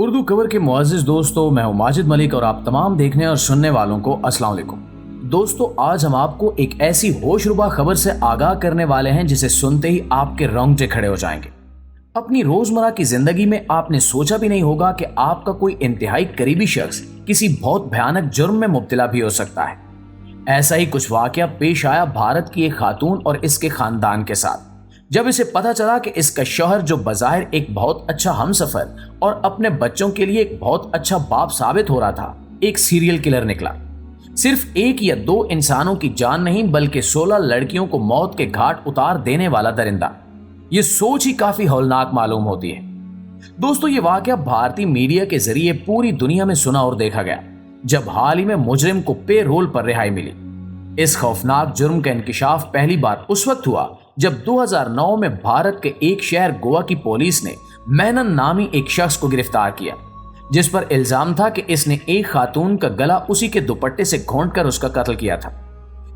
اردو کور کے معزز دوستوں، میں ہوں ماجد ملک اور آپ تمام دیکھنے اور سننے والوں کو السلام علیکم۔ دوستوں، آج ہم آپ کو ایک ایسی ہوش ربا خبر سے آگاہ کرنے والے ہیں جسے سنتے ہی آپ کے رونگٹے کھڑے ہو جائیں گے۔ اپنی روزمرہ کی زندگی میں آپ نے سوچا بھی نہیں ہوگا کہ آپ کا کوئی انتہائی قریبی شخص کسی بہت بھیانک جرم میں مبتلا بھی ہو سکتا ہے۔ ایسا ہی کچھ واقعہ پیش آیا بھارت کی ایک خاتون اور اس کے خاندان کے ساتھ، جب اسے پتا چلا کہ اس کا شوہر، جو بظاہر ایک بہت اچھا ہمسفر اور اپنے بچوں کے لیے ایک بہت اچھا باپ ثابت ہو رہا تھا، ایک سیریل کلر نکلا۔ صرف ایک یا دو انسانوں کی جان نہیں بلکہ 16 لڑکیوں کو موت کے گھاٹ اتار دینے والا درندہ۔ یہ سوچ ہی کافی ہولناک معلوم ہوتی ہے۔ دوستو، یہ واقعہ بھارتی میڈیا کے ذریعے پوری دنیا میں سنا اور دیکھا گیا، جب حال ہی میں مجرم کو پے رول پر رہائی ملی۔ اس خوفناک جرم کا انکشاف پہلی بار اس وقت ہوا جب 2009 میں بھارت کے ایک شہر گوا کی پولیس نے مینن نامی ایک شخص کو گرفتار کیا، جس پر الزام تھا کہ اس نے ایک خاتون کا گلا اسی کے دوپٹے سے گھونٹ کر اس کا قتل کیا تھا۔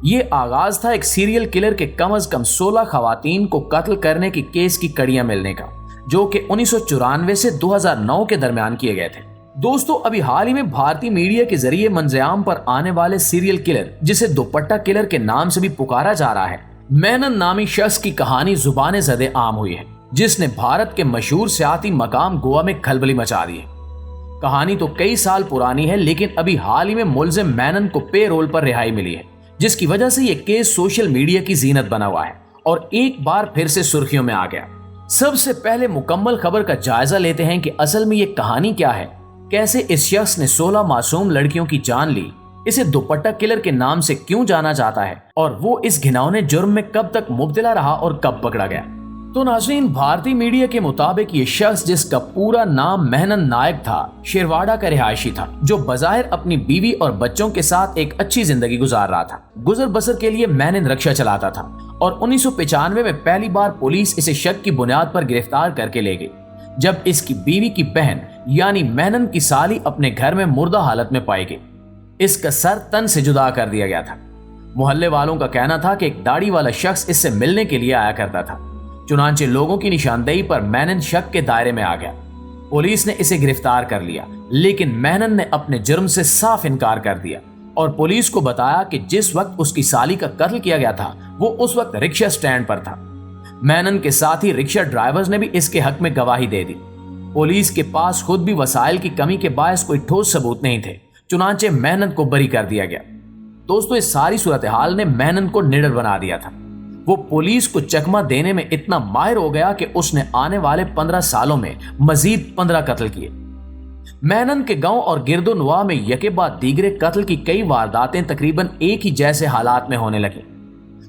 یہ آغاز تھا ایک سیریل کلر کے کم از کم 16 خواتین کو قتل کرنے کی کیس کی کڑیاں ملنے کا، جو کہ 1994 سے 2009 کے درمیان کیے گئے تھے۔ دوستو، ابھی حال ہی میں بھارتی میڈیا کے ذریعے منظر پر آنے والے سیریل کلر، جسے دوپٹہ کلر کے نام سے بھی پکارا جا رہا ہے، مینن نامی شخص کی کہانی زبان زدے عام ہوئی ہے، جس نے بھارت کے مشہور سیاحتی مقام گوا میں کھلبلی مچا دی ہے۔ کہانی تو کئی سال پرانی ہے، لیکن ابھی حال ہی میں ملزم مینن کو پے رول پر رہائی ملی ہے، جس کی وجہ سے یہ کیس سوشل میڈیا کی زینت بنا ہوا ہے اور ایک بار پھر سے سرخیوں میں آ گیا۔ سب سے پہلے مکمل خبر کا جائزہ لیتے ہیں کہ اصل میں یہ کہانی کیا ہے، کیسے اس شخص نے 16 معصوم لڑکیوں کی جان لی، اسے دوپٹہ کلر کے نام سے کیوں جانا جاتا ہے، اور وہ اس گھناؤنے جرم میں کب تک مبتلا رہا اور کب پکڑا گیا۔ تو ناظرین، بھارتی میڈیا کے مطابق یہ شخص، جس کا پورا نام مہنن نائک تھا، شیرواڑہ کا رہائشی تھا، جو بظاہر اپنی بیوی اور بچوں کے ساتھ ایک اچھی زندگی گزار رہا تھا۔ گزر بسر کے لیے مہنن رکشہ چلاتا تھا اور 1995 میں پہلی بار پولیس اسے شک کی بنیاد پر گرفتار کر کے لے گئی، جب اس کی بیوی کی بہن یعنی مہنن کی سالی اپنے گھر میں مردہ حالت میں پائی گئی۔ اس کا سر تن سے جدا کر دیا گیا تھا۔ محلے والوں کا کہنا تھا کہ ایک داڑھی والا شخص اس سے ملنے کے لیے آیا کرتا تھا۔ چنانچہ لوگوں کی نشاندہی پر مہنن شک کے دائرے میں آ گیا۔ پولیس نے اسے گرفتار کر لیا، لیکن مہنن نے اپنے جرم سے صاف انکار کر دیا اور پولیس کو بتایا کہ جس وقت اس کی سالی کا قتل کیا گیا تھا، وہ اس وقت رکشہ سٹینڈ پر تھا۔ مہنن کے ساتھ ہی رکشہ ڈرائیورز نے بھی اس کے حق میں گواہی دے دی۔ پولیس کے پاس خود بھی وسائل کی کمی کے باعث کوئی ٹھوس ثبوت نہیں تھے، چنانچہ مہنن کو بری کر دیا گیا۔ دوستو، اس ساری صورتحال نے مہنن کو نڈر بنا دیا تھا۔ وہ پولیس کو چکمہ دینے میں اتنا ماہر ہو گیا کہ اس نے آنے والے 15 سالوں میں مزید 15 قتل کیے۔ مہنن کے گاؤں اور گرد و نواح میں یکے بعد دیگرے قتل کی کئی وارداتیں تقریباً ایک ہی جیسے حالات میں ہونے لگیں۔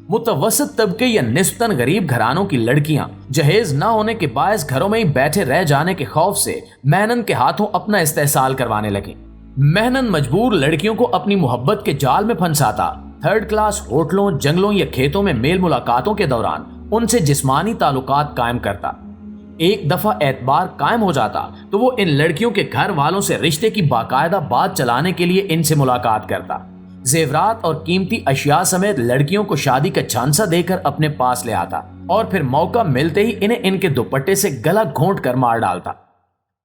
متوسط طبقے یا نسبتاً غریب گھرانوں کی لڑکیاں جہیز نہ ہونے کے باعث گھروں میں ہی بیٹھے رہ جانے کے خوف سے مہنن کے ہاتھوں اپنا استحصال کروانے لگے۔ مہنن مجبور لڑکیوں کو اپنی محبت کے جال میں پھنساتا، تھرڈ کلاس ہوٹلوں، جنگلوں یا کھیتوں میں میل ملاقاتوں کے دوران ان سے جسمانی تعلقات قائم کرتا۔ ایک دفعہ اعتبار قائم ہو جاتا تو وہ ان لڑکیوں کے گھر والوں سے رشتے کی باقاعدہ بات چلانے کے لیے ان سے ملاقات کرتا۔ زیورات اور قیمتی اشیاء سمیت لڑکیوں کو شادی کا جھانسا دے کر اپنے پاس لے آتا اور پھر موقع ملتے ہی انہیں ان کے دوپٹے سے گلا گھونٹ کر مار ڈالتا۔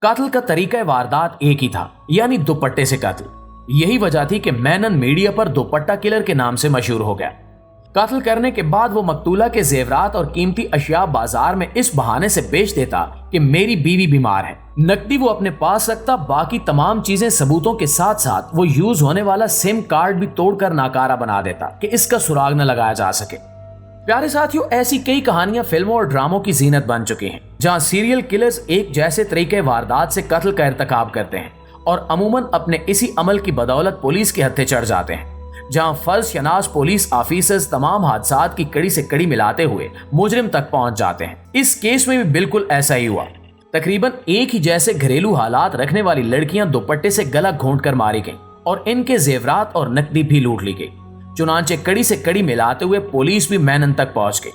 قتل کا طریقہ واردات ایک ہی تھا، یعنی دوپٹے سے قتل۔ یہی وجہ تھی کہ مینن میڈیا پر دوپٹہ کلر کے نام سے مشہور ہو گیا۔ قتل کرنے کے بعد وہ مقتولہ کے زیورات اور قیمتی اشیاء بازار میں اس بہانے سے بیچ دیتا کہ میری بیوی بیمار ہے۔ نقدی وہ اپنے پاس رکھتا، باقی تمام چیزیں ثبوتوں کے ساتھ ساتھ وہ یوز ہونے والا سم کارڈ بھی توڑ کر ناکارہ بنا دیتا کہ اس کا سراغ نہ لگایا جا سکے۔ پیارے ساتھیوں، ایسی کئی کہانیاں فلموں اور ڈراموں کی زینت بن چکی ہیں، جہاں سیریل کلرز ایک جیسے طریقے واردات سے قتل کا ارتکاب کرتے ہیں اور عموماً اپنے اسی عمل کی بدولت پولیس کے ہتھے چڑھ جاتے ہیں، جہاں فرض شناس پولیس آفیسرز تمام حادثات کی کڑی سے کڑی ملاتے ہوئے مجرم تک پہنچ جاتے ہیں۔ اس کیس میں بھی بالکل ایسا ہی ہوا۔ تقریباً ایک ہی جیسے گھریلو حالات رکھنے والی لڑکیاں دوپٹے سے گلا گھونٹ کر ماری گئیں اور ان کے زیورات اور نقدی بھی لوٹ لی گئی۔ چنانچہ کڑی سے کڑی ملاتے ہوئے پولیس بھی مینن تک پہنچ گئی۔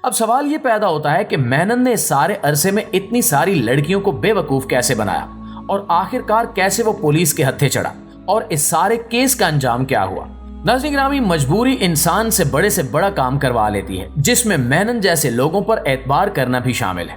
اب سوال یہ پیدا ہوتا ہے کہ مینن نے اس سارے عرصے میں اتنی ساری لڑکیوں کو بے وقوف کیسے بنایا اور آخرکار کیسے وہ پولیس کے ہتھے چڑھا، اور اس سارے کیس کا انجام کیا ہوا؟ ناظرین گرامی، مجبوری انسان سے بڑا کام کروا لیتی ہے، جس میں مینن جیسے لوگوں پر اعتبار کرنا بھی شامل ہے۔